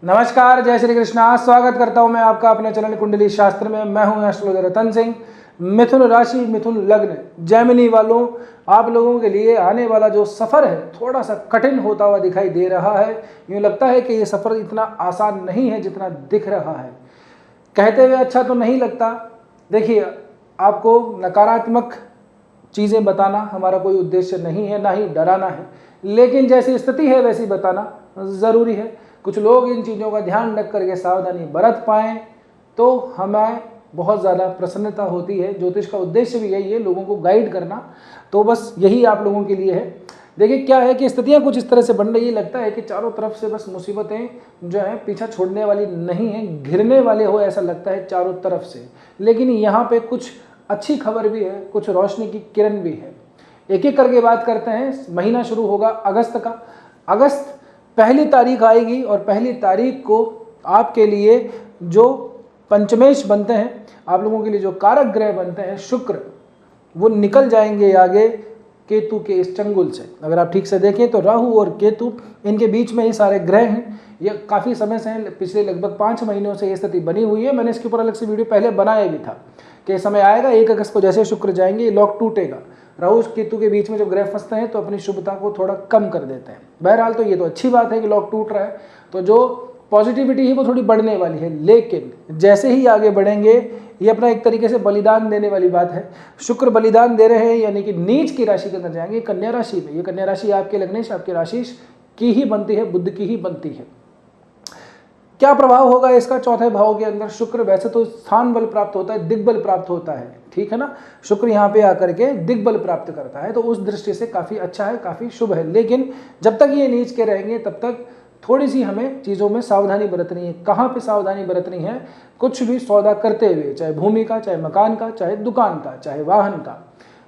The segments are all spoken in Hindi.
नमस्कार, जय श्री कृष्णा। स्वागत करता हूं मैं आपका अपने चैनल कुंडली शास्त्र में। मैं हूं एस्ट्रोलॉजर रतन सिंह। मिथुन राशि, मिथुन लग्न, जेमिनी वालों, आप लोगों के लिए आने वाला जो सफ़र है थोड़ा सा कठिन होता हुआ दिखाई दे रहा है। यूँ लगता है कि ये सफ़र इतना आसान नहीं है जितना दिख रहा है। कहते हुए अच्छा तो नहीं लगता। देखिए, आपको नकारात्मक चीज़ें बताना हमारा कोई उद्देश्य नहीं है, ना ही डराना है, लेकिन जैसी स्थिति है वैसी बताना ज़रूरी है। कुछ लोग इन चीज़ों का ध्यान रख करके सावधानी बरत पाएँ तो हमें बहुत ज़्यादा प्रसन्नता होती है। ज्योतिष का उद्देश्य भी यही है, लोगों को गाइड करना। तो बस यही आप लोगों के लिए है। देखिए, क्या है कि स्थितियाँ कुछ इस तरह से बन रही है, लगता है कि चारों तरफ से बस मुसीबतें जो हैं पीछा छोड़ने वाली नहीं हैं, घिरने वाले हो ऐसा लगता है चारों तरफ से। लेकिन यहाँ पे कुछ अच्छी खबर भी है, कुछ रोशनी की किरण भी है। एक एक करके बात करते हैं। महीना शुरू होगा अगस्त का। अगस्त पहली तारीख आएगी और पहली तारीख को आपके लिए जो पंचमेश बनते हैं, आप लोगों के लिए जो कारक ग्रह बनते हैं शुक्र, वो निकल जाएंगे आगे केतु के इस चंगुल से। अगर आप ठीक से देखें तो राहु और केतु, इनके बीच में ही सारे ग्रह हैं। ये काफ़ी समय से हैं, पिछले लगभग 5 महीनों से ये स्थिति बनी हुई है। मैंने इसके ऊपर अलग से वीडियो पहले बनाया भी था कि समय आएगा 1 अगस्त को जैसे शुक्र जाएंगे ये लॉक टूटेगा। राहु केतु के बीच में जब ग्रह फंसते हैं तो अपनी शुभता को थोड़ा कम कर देते हैं। बहरहाल तो ये तो अच्छी बात है कि लॉक टूट रहा है, तो जो पॉजिटिविटी है वो थोड़ी बढ़ने वाली है। लेकिन जैसे ही आगे बढ़ेंगे, ये अपना एक तरीके से बलिदान देने वाली बात है। शुक्र बलिदान दे रहे हैं, यानी कि नीच की राशि के अंदर जाएंगे, कन्या राशि में। ये कन्या राशि आपके लग्नेश, आपके राशिश की ही बनती है, बुध की ही बनती है। क्या प्रभाव होगा इसका? चौथे भाव के अंदर शुक्र, वैसे तो स्थान बल प्राप्त होता है, दिग्बल प्राप्त होता है, ठीक है ना। शुक्र यहाँ पे आकर के दिग्बल प्राप्त करता है, तो उस दृष्टि से काफ़ी अच्छा है, काफ़ी शुभ है। लेकिन जब तक ये नीच के रहेंगे तब तक थोड़ी सी हमें चीज़ों में सावधानी बरतनी है। कहाँ पे सावधानी बरतनी है? कुछ भी सौदा करते हुए, चाहे भूमि का, चाहे मकान का, चाहे दुकान का, चाहे वाहन का,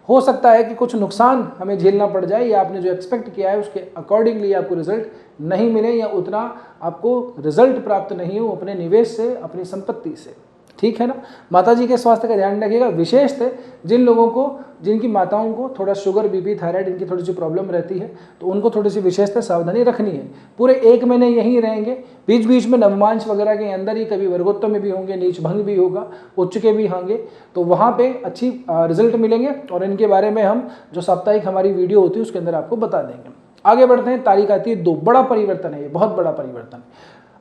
हो सकता है कि कुछ नुकसान हमें झेलना पड़ जाए, या आपने जो एक्सपेक्ट किया है उसके अकॉर्डिंगली आपको रिजल्ट नहीं मिले, या उतना आपको रिजल्ट प्राप्त नहीं हो अपने निवेश से, अपनी संपत्ति से, ठीक है ना। माता जी के स्वास्थ्य का ध्यान रखिएगा। विशेषतः जिन लोगों को, जिनकी माताओं को थोड़ा शुगर, बीपी, थायराइड, इनकी थोड़ी सी प्रॉब्लम रहती है, तो उनको थोड़ी सी विशेषतः सावधानी रखनी है। पूरे 1 महीने यहीं रहेंगे, बीच बीच में नवमांश वगैरह के अंदर ही कभी वर्गोत्तम में भी होंगे, नीच भंग भी होगा, उच्च के भी होंगे, तो वहाँ पे अच्छी रिजल्ट मिलेंगे। और इनके बारे में हम जो साप्ताहिक हमारी वीडियो होती है उसके अंदर आपको बता देंगे। आगे बढ़ते हैं। तारीख आती है 2। बड़ा परिवर्तन है ये, बहुत बड़ा परिवर्तन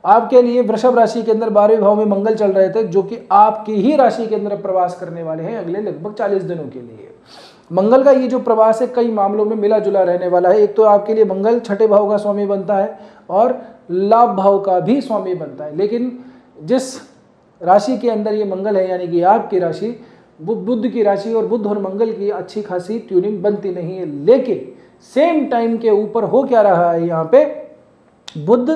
आपके लिए। वृषभ राशि के अंदर 12वें भाव में मंगल चल रहे थे, जो कि आपकी ही राशि के अंदर प्रवास करने वाले हैं अगले लगभग 40 दिनों के लिए। मंगल का ये जो प्रवास है कई मामलों में मिला जुला रहने वाला है। एक तो आपके लिए मंगल 6ठे भाव का स्वामी बनता है और लाभ भाव का भी स्वामी बनता है। लेकिन जिस राशि के अंदर ये मंगल है, यानी कि आपकी राशि, वो बुध की राशि, और बुध और मंगल की अच्छी खासी ट्यूनिंग बनती नहीं है। लेकिन सेम टाइम के ऊपर हो क्या रहा है, यहाँ पे बुध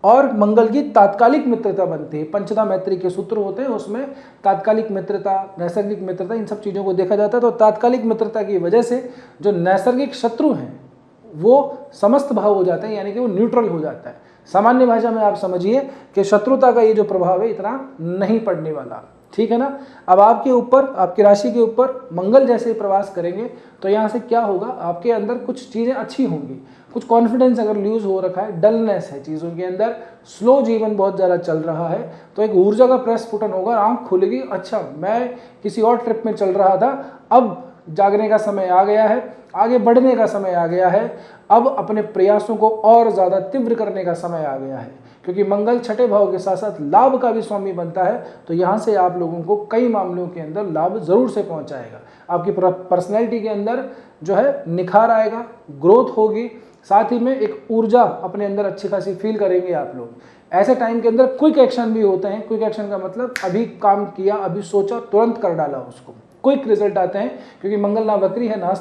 और मंगल की तात्कालिक मित्रता बनती है। पंचदा मैत्री के सूत्र होते हैं, उसमें तात्कालिक मित्रता, नैसर्गिक मित्रता, इन सब चीज़ों को देखा जाता है। तो तात्कालिक मित्रता की वजह से जो नैसर्गिक शत्रु हैं वो समस्त भाव हो जाते हैं, यानी कि वो न्यूट्रल हो जाता है। सामान्य भाषा में आप समझिए कि शत्रुता का ये जो प्रभाव है इतना नहीं पड़ने वाला, ठीक है ना। अब आपके ऊपर, आपकी राशि के ऊपर मंगल जैसे प्रवास करेंगे तो यहाँ से क्या होगा, आपके अंदर कुछ चीज़ें अच्छी होंगी। कुछ कॉन्फिडेंस अगर लूज हो रखा है, डलनेस है चीज़ों के अंदर, स्लो जीवन बहुत ज़्यादा चल रहा है, तो एक ऊर्जा का प्रस्फुटन होगा, आँख खुलेगी। अच्छा, मैं किसी और ट्रिप में चल रहा था, अब जागने का समय आ गया है, आगे बढ़ने का समय आ गया है, अब अपने प्रयासों को और ज़्यादा तीव्र करने का समय आ गया है। क्योंकि मंगल 6ठे भाव के साथ साथ लाभ का भी स्वामी बनता है, तो यहाँ से आप लोगों को कई मामलों के अंदर लाभ ज़रूर से पहुँचाएगा। आपकी पर्सनैलिटी के अंदर जो है निखार आएगा, ग्रोथ होगी, साथ ही में एक ऊर्जा अपने अंदर अच्छी खासी फील करेंगे आप लोग। ऐसे टाइम के अंदर क्विक एक्शन भी होते हैं। क्विक एक्शन का मतलब अभी काम किया, अभी सोचा, तुरंत कर डाला उसको, क्विक रिजल्ट आते हैं। क्योंकि मंगल ना वक्री है ना,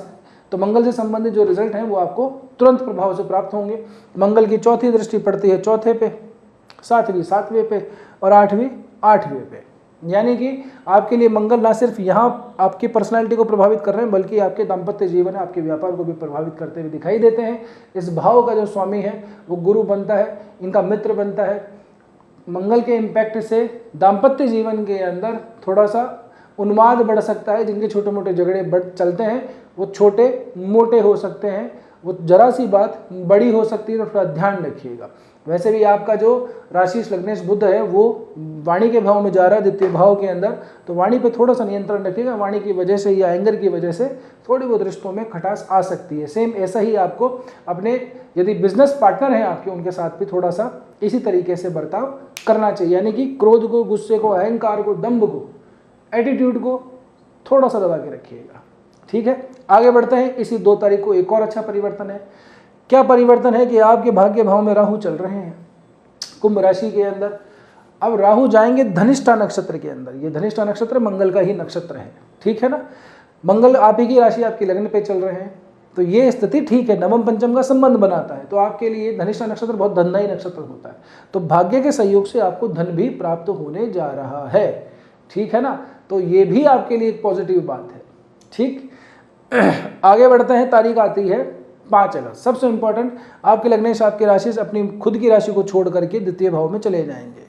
तो मंगल से संबंधित जो रिजल्ट हैं वो आपको तुरंत प्रभाव से प्राप्त होंगे। मंगल की 4थी दृष्टि पड़ती है 4थे पे, 7वीं 7वें पे, और 8वीं 8वें पे। यानी कि आपके लिए मंगल ना सिर्फ यहाँ आपकी पर्सनालिटी को प्रभावित कर रहे हैं, बल्कि आपके दाम्पत्य जीवन, आपके व्यापार को भी प्रभावित करते हुए दिखाई देते हैं। इस भाव का जो स्वामी है वो गुरु बनता है, इनका मित्र बनता है। मंगल के इम्पैक्ट से दाम्पत्य जीवन के अंदर थोड़ा सा उन्माद बढ़ सकता है। जिनके छोटे मोटे झगड़े चलते हैं वो छोटे मोटे हो सकते हैं, वो जरा सी बात बड़ी हो सकती है, तो थोड़ा ध्यान रखिएगा। वैसे भी आपका जो राशि लग्नेश बुध है वो वाणी के भाव में जा रहा है, द्वितीय भाव के अंदर, तो वाणी पे थोड़ा सा नियंत्रण रखिएगा। वाणी की वजह से या एंगर की वजह से थोड़ी बहुत रिश्तों में खटास आ सकती है। सेम ऐसा ही आपको अपने यदि बिजनेस पार्टनर हैं आपके, उनके साथ भी थोड़ा सा इसी तरीके से बर्ताव करना चाहिए, यानी कि क्रोध को, गुस्से को, अहंकार को, दंभ को, एटीट्यूड को थोड़ा सा दबा के रखिएगा। ठीक है, आगे बढ़ते हैं। इसी 2 तारीख को एक और अच्छा परिवर्तन है। क्या परिवर्तन है कि आपके भाग्य भाव में राहु चल रहे हैं कुंभ राशि के अंदर। अब राहु जाएंगे धनिष्ठा नक्षत्र के अंदर। ये धनिष्ठा नक्षत्र मंगल का ही नक्षत्र है, ठीक है ना। मंगल आप ही की राशि, आपकी लग्न पे चल रहे हैं, तो ये स्थिति ठीक है, नवम पंचम का संबंध बनाता है। तो आपके लिए धनिष्ठा नक्षत्र बहुत धनदायी नक्षत्र होता है, तो भाग्य के सहयोग से आपको धन भी प्राप्त होने जा रहा है, ठीक है ना। तो ये भी आपके लिए एक पॉजिटिव बात है। ठीक, आगे बढ़ते हैं। तारीख आती है 5 अगस्त। सबसे इंपॉर्टेंट, आपके लग्नेश आपकी राशि से अपनी खुद की राशि को छोड़ करके द्वितीय भाव में चले जाएंगे।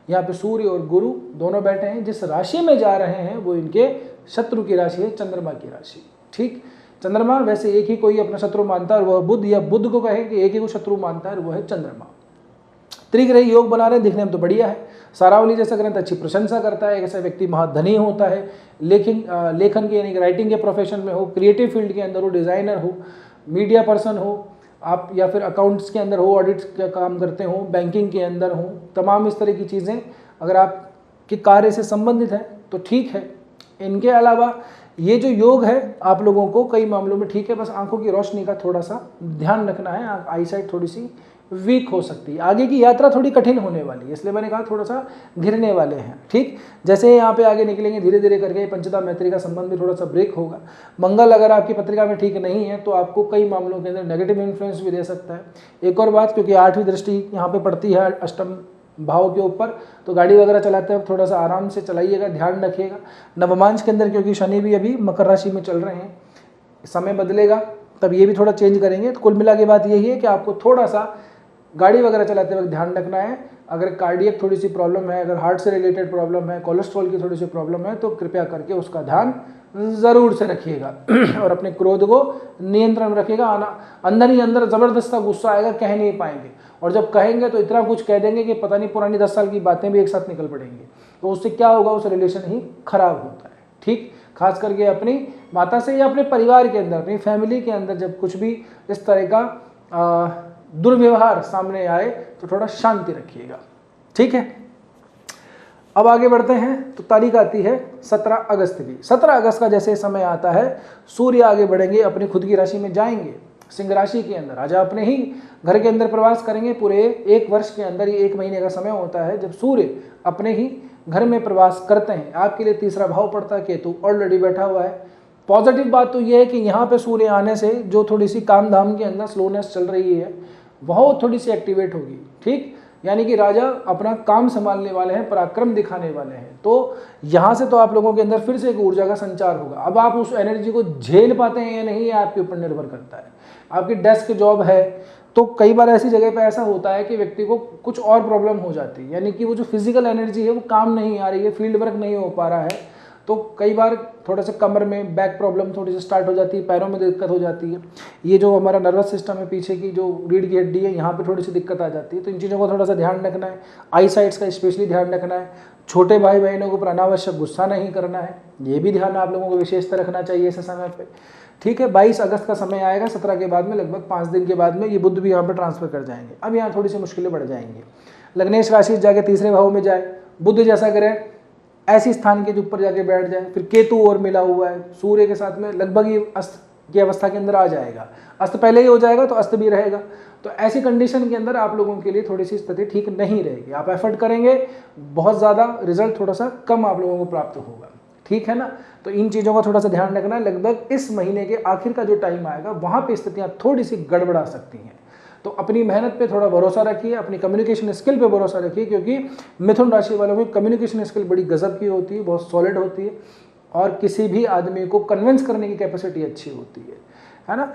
यहाँ पे सूर्य और गुरु दोनों बैठे हैं। जिस राशि में जा रहे हैं वो इनके शत्रु की राशि है, चंद्रमा की राशि। ठीक, चंद्रमा वैसे एक ही कोई अपना शत्रु मानता है और वह बुध, या बुध को कहें कि एक ही को शत्रु मानता है और वह है चंद्रमा। त्रिग्रही योग बना रहे हैं, दिखने में तो बढ़िया है। सारावली जैसा करें तो अच्छी प्रशंसा करता है। ऐसा व्यक्ति महाधनी होता है। लेखन के यानी कि राइटिंग के प्रोफेशन में हो, क्रिएटिव फील्ड के अंदर हो, डिज़ाइनर हो, मीडिया पर्सन हो आप, या फिर अकाउंट्स के अंदर हो, ऑडिट का काम करते हो, बैंकिंग के अंदर हो, तमाम इस तरह की चीज़ें अगर आपके कार्य से संबंधित है तो ठीक है। इनके अलावा ये जो योग है आप लोगों को कई मामलों में ठीक है, बस आंखों की रोशनी का थोड़ा सा ध्यान रखना है। आई साइट थोड़ी सी वीक हो सकती है। आगे की यात्रा थोड़ी कठिन होने वाली है, इसलिए मैंने कहा थोड़ा सा घिरने वाले हैं। ठीक, जैसे यहाँ पे आगे निकलेंगे धीरे धीरे करके पंचदा मैत्री का संबंध भी थोड़ा सा ब्रेक होगा। मंगल अगर आपकी पत्रिका में ठीक नहीं है तो आपको कई मामलों के अंदर नेगेटिव इन्फ्लुएंस भी दे सकता है। एक और बात, क्योंकि 8वीं दृष्टि यहाँ पे पड़ती है अष्टम भाव के ऊपर, तो गाड़ी वगैरह चलाते वक्त थोड़ा सा आराम से चलाइएगा, ध्यान रखिएगा। नवमांश के अंदर क्योंकि शनि भी अभी मकर राशि में चल रहे हैं, समय बदलेगा तब ये भी थोड़ा चेंज करेंगे। तो कुल मिला के बात यही है कि आपको थोड़ा सा गाड़ी वगैरह चलाते वक्त ध्यान रखना है। अगर कार्डियक थोड़ी सी प्रॉब्लम है, अगर हार्ट से रिलेटेड प्रॉब्लम है, कोलेस्ट्रॉल की थोड़ी सी प्रॉब्लम है, तो कृपया करके उसका ध्यान ज़रूर से रखिएगा और अपने क्रोध को नियंत्रण में रखिएगा। अंदर ही अंदर ज़बरदस्त सा गुस्सा आएगा, कह नहीं पाएंगे, और जब कहेंगे तो इतना कुछ कह देंगे कि पता नहीं पुरानी 10 साल की बातें भी एक साथ निकल पड़ेंगी। तो उससे क्या होगा, उस रिलेशन ही खराब होता है। ठीक, खास करके अपनी माता से या अपने परिवार के अंदर, अपनी फैमिली के अंदर जब कुछ भी इस तरह का दुर्व्यवहार सामने आए तो थोड़ा शांति रखिएगा। ठीक है, अब आगे बढ़ते हैं। तो तारीख आती है 17 अगस्त की। 17 अगस्त का जैसे समय आता है, सूर्य आगे बढ़ेंगे, अपनी खुद की राशि में जाएंगे, सिंह राशि के अंदर। राजा अपने ही घर के अंदर प्रवास करेंगे। पूरे 1 वर्ष के अंदर, ये 1 महीने का समय होता है जब सूर्य अपने ही घर में प्रवास करते हैं। आपके लिए तीसरा भाव पड़ता है, केतु ऑलरेडी बैठा हुआ है। पॉजिटिव बात तो ये है कि यहाँ पे सूर्य आने से जो थोड़ी सी काम धाम के अंदर स्लोनेस चल रही है वह थोड़ी सी एक्टिवेट होगी। ठीक, यानी कि राजा अपना काम संभालने वाले हैं, पराक्रम दिखाने वाले हैं। तो यहाँ से तो आप लोगों के अंदर फिर से एक ऊर्जा का संचार होगा। अब आप उस एनर्जी को झेल पाते हैं या नहीं, ये आपके ऊपर निर्भर करता है। आपकी डेस्क जॉब है तो कई बार ऐसी जगह पे ऐसा होता है कि व्यक्ति को कुछ और प्रॉब्लम हो जाती है, यानी कि वो जो फिजिकल एनर्जी है वो काम नहीं आ रही है, फील्ड वर्क नहीं हो पा रहा है। तो कई बार थोड़ा सा कमर में बैक प्रॉब्लम थोड़ी सी स्टार्ट हो जाती है, पैरों में दिक्कत हो जाती है। ये जो हमारा नर्वस सिस्टम है, पीछे की जो रीढ़ की हड्डी है, यहाँ पे थोड़ी सी दिक्कत आ जाती है। तो इन चीज़ों का थोड़ा सा ध्यान रखना है। आई साइट्स का स्पेशली ध्यान रखना है। छोटे भाई बहनों को अनावश्यक गुस्सा नहीं करना है, ये भी ध्यान आप लोगों को विशेषता रखना चाहिए इस समय पे। ठीक है, 22 अगस्त का समय आएगा। 17 के बाद में लगभग 5 दिन के बाद में ये बुध भी यहाँ पर ट्रांसफर कर जाएंगे। अब यहाँ थोड़ी सी मुश्किलें बढ़ जाएंगी। लग्नेश राशि जाके तीसरे भाव में जाए, बुध जैसा ग्रह ऐसी स्थान के ऊपर जाके बैठ जाए। फिर केतु और मिला हुआ है सूर्य के साथ में, लगभग ये अस्त की अवस्था के अंदर आ जाएगा। अस्त पहले ही हो जाएगा तो अस्त भी रहेगा। तो ऐसी कंडीशन के अंदर आप लोगों के लिए थोड़ी सी स्थिति ठीक नहीं रहेगी। आप एफर्ट करेंगे, बहुत ज़्यादा रिजल्ट थोड़ा सा कम आप लोगों को प्राप्त होगा। ठीक है ना, तो इन चीज़ों का थोड़ा सा ध्यान रखना है। लगभग इस महीने के आखिर का जो टाइम आएगा वहाँ पे स्थितियाँ थोड़ी सी गड़बड़ा सकती हैं। तो अपनी मेहनत पे थोड़ा भरोसा रखिए, अपनी कम्युनिकेशन स्किल पे भरोसा रखिए, क्योंकि मिथुन राशि वालों में कम्युनिकेशन स्किल बड़ी गजब की होती है, बहुत सॉलिड होती है और किसी भी आदमी को कन्विंस करने की कैपेसिटी अच्छी होती है ना।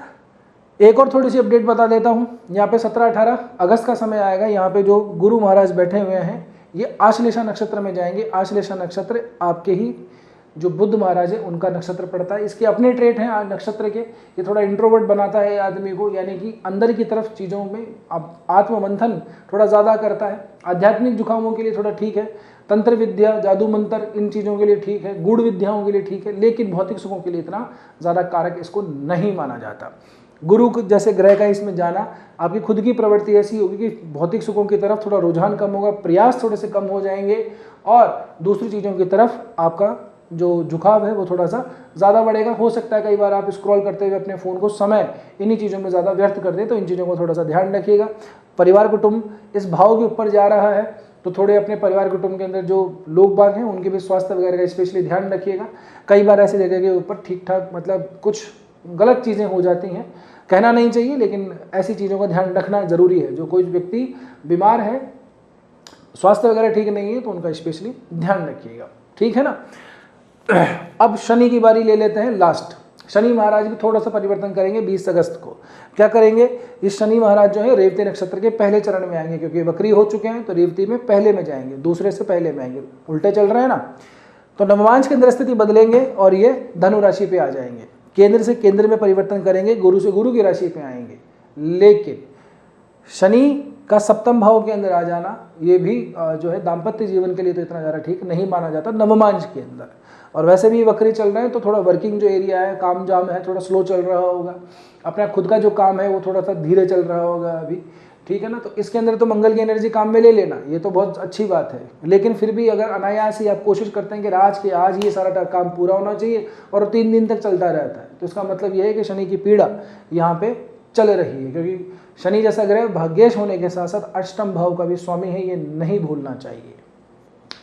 एक और थोड़ी सी अपडेट बता देता हूँ। यहाँ पे 17-18 अगस्त का समय आएगा। यहाँ पे जो गुरु महाराज बैठे हुए हैं ये आश्लेषा नक्षत्र में जाएंगे। आश्लेषा नक्षत्र आपके ही जो बुध महाराज है उनका नक्षत्र पड़ता है। इसके अपने ट्रेट हैं नक्षत्र के, ये थोड़ा इंट्रोवर्ट बनाता है आदमी को, यानी कि अंदर की तरफ चीज़ों में आत्ममंथन थोड़ा ज़्यादा करता है। आध्यात्मिक जुकामों के लिए थोड़ा ठीक है, तंत्र विद्या, जादू मंत्र, इन चीज़ों के लिए ठीक है, गूढ़ विद्याओं के लिए ठीक है, लेकिन भौतिक सुखों के लिए इतना ज़्यादा कारक इसको नहीं माना जाता। गुरु जैसे ग्रह का इसमें जाना, आपकी खुद की प्रवृत्ति ऐसी होगी कि भौतिक सुखों की तरफ थोड़ा रुझान कम होगा, प्रयास थोड़े से कम हो जाएंगे और दूसरी चीज़ों की तरफ आपका जो झुकाव है वो थोड़ा सा ज़्यादा बढ़ेगा। हो सकता है कई बार आप स्क्रॉल करते हुए अपने फ़ोन को समय इन्हीं चीज़ों में ज़्यादा व्यर्थ कर दें, तो इन चीज़ों को थोड़ा सा ध्यान रखिएगा। परिवार कुटुंब इस भाव के ऊपर जा रहा है, तो थोड़े अपने परिवार कुटुंब के अंदर जो लोग बाग हैं उनके भी स्वास्थ्य वगैरह का स्पेशली ध्यान रखिएगा। कई बार ऐसी जगह के ऊपर ठीक ठाक मतलब कुछ गलत चीज़ें हो जाती हैं, कहना नहीं चाहिए, लेकिन ऐसी चीज़ों का ध्यान रखना ज़रूरी है। जो कोई व्यक्ति बीमार है, स्वास्थ्य वगैरह ठीक नहीं है, तो उनका स्पेशली ध्यान रखिएगा, ठीक है ना। अब शनि की बारी ले लेते हैं लास्ट। शनि महाराज भी थोड़ा सा परिवर्तन करेंगे 20 अगस्त को। क्या करेंगे, इस शनि महाराज जो है रेवती नक्षत्र के पहले चरण में आएंगे, क्योंकि वक्री हो चुके हैं तो रेवती में पहले में जाएंगे, दूसरे से पहले में आएंगे, उल्टे चल रहे हैं ना। तो नवमांश के अंदर स्थिति बदलेंगे और ये धनु राशि पे आ जाएंगे। केंद्र से केंद्र में परिवर्तन करेंगे, गुरु से गुरु की राशि पे आएंगे। लेकिन शनि का सप्तम भाव के अंदर आ जाना ये भी जो है दाम्पत्य जीवन के लिए तो इतना ज़्यादा ठीक नहीं माना जाता नवमांश के अंदर। और वैसे भी वक्री चल रहे हैं तो थोड़ा वर्किंग जो एरिया है, काम जाम है, थोड़ा स्लो चल रहा होगा। अपना खुद का जो काम है वो थोड़ा सा धीरे चल रहा होगा अभी, ठीक है ना। तो इसके अंदर तो मंगल की एनर्जी काम में ले लेना, ये तो बहुत अच्छी बात है। लेकिन फिर भी अगर अनायास ही आप कोशिश करते हैं कि आज ये सारा काम पूरा होना चाहिए और 3 दिन तक चलता रहता है, तो इसका मतलब ये है कि शनि की पीड़ा यहाँ पे चल रही है। क्योंकि शनि जैसा ग्रह भाग्येश होने के साथ साथ अष्टम भाव का भी स्वामी है, ये नहीं भूलना चाहिए,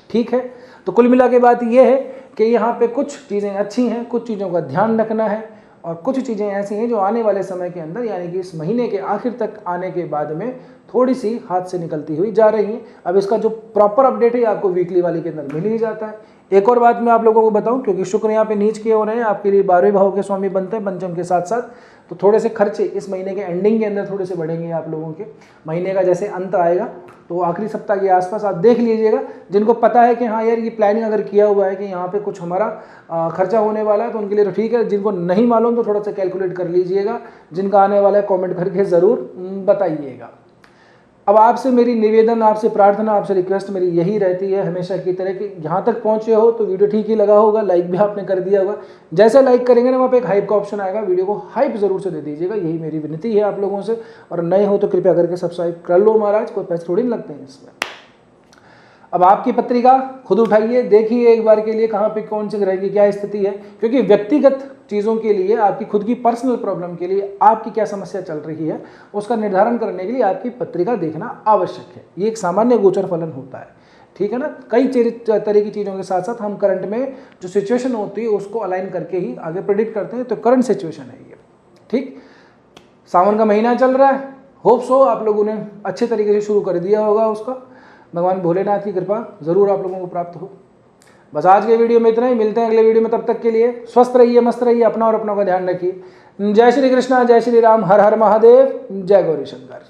ठीक है। तो कुल मिला के बात ये है कि यहाँ पे कुछ चीज़ें अच्छी हैं, कुछ चीज़ों का ध्यान रखना है, और कुछ चीज़ें ऐसी हैं जो आने वाले समय के अंदर यानी कि इस महीने के आखिर तक आने के बाद में थोड़ी सी हाथ से निकलती हुई जा रही हैं। अब इसका जो प्रॉपर अपडेट है आपको वीकली वाली के अंदर मिल ही जाता है। एक और बात मैं आप लोगों को बताऊं, क्योंकि शुक्र यहाँ पे नीच के हो रहे हैं, आपके लिए 12वें भाव के स्वामी बनते हैं पंचम के साथ साथ, तो थोड़े से खर्चे इस महीने के एंडिंग के अंदर थोड़े से बढ़ेंगे आप लोगों के। महीने का जैसे अंत आएगा तो आखिरी सप्ताह के आसपास आप देख लीजिएगा, जिनको पता है कि हाँ यार ये प्लानिंग अगर किया हुआ है कि यहाँ पे कुछ हमारा खर्चा होने वाला है तो उनके लिए तो ठीक है। जिनको नहीं मालूम तो थोड़ा सा कैलकुलेट कर लीजिएगा, जिनका आने वाला है कमेंट करके ज़रूर बताइएगा। अब आपसे मेरी निवेदन, आपसे प्रार्थना, आपसे रिक्वेस्ट मेरी यही रहती है हमेशा की तरह कि यहाँ तक पहुँचे हो तो वीडियो ठीक ही लगा होगा, लाइक भी आपने कर दिया होगा। जैसे लाइक करेंगे ना वहाँ पे एक हाइप का ऑप्शन आएगा, वीडियो को हाइप ज़रूर से दे दीजिएगा, यही मेरी विनती है आप लोगों से। और नए हो तो कृपया करके सब्सक्राइब कर लो महाराज, कोई पैसे थोड़ी लगते हैं इसमें। अब आपकी पत्रिका खुद उठाइए, देखिए एक बार के लिए कहाँ पे कौन सी ग्रह की क्या स्थिति है, क्योंकि व्यक्तिगत चीज़ों के लिए, आपकी खुद की पर्सनल प्रॉब्लम के लिए आपकी क्या समस्या चल रही है उसका निर्धारण करने के लिए आपकी पत्रिका देखना आवश्यक है। ये एक सामान्य गोचर फलन होता है, ठीक है ना। कई तरह की चीज़ों के साथ साथ हम करंट में जो सिचुएशन होती है उसको अलाइन करके ही आगे प्रेडिक्ट करते हैं, तो करंट सिचुएशन है ये, ठीक। सावन का महीना चल रहा है, होप सो आप लोगों ने अच्छे तरीके से शुरू कर दिया होगा उसका। भगवान भोलेनाथ की कृपा ज़रूर आप लोगों को प्राप्त हो। बस आज के वीडियो में इतना ही, मिलते हैं अगले वीडियो में। तब तक के लिए स्वस्थ रहिए, मस्त रहिए, अपना और अपनों का ध्यान रखिए। जय श्री कृष्णा, जय श्री राम, हर हर महादेव, जय गौरी शंकर।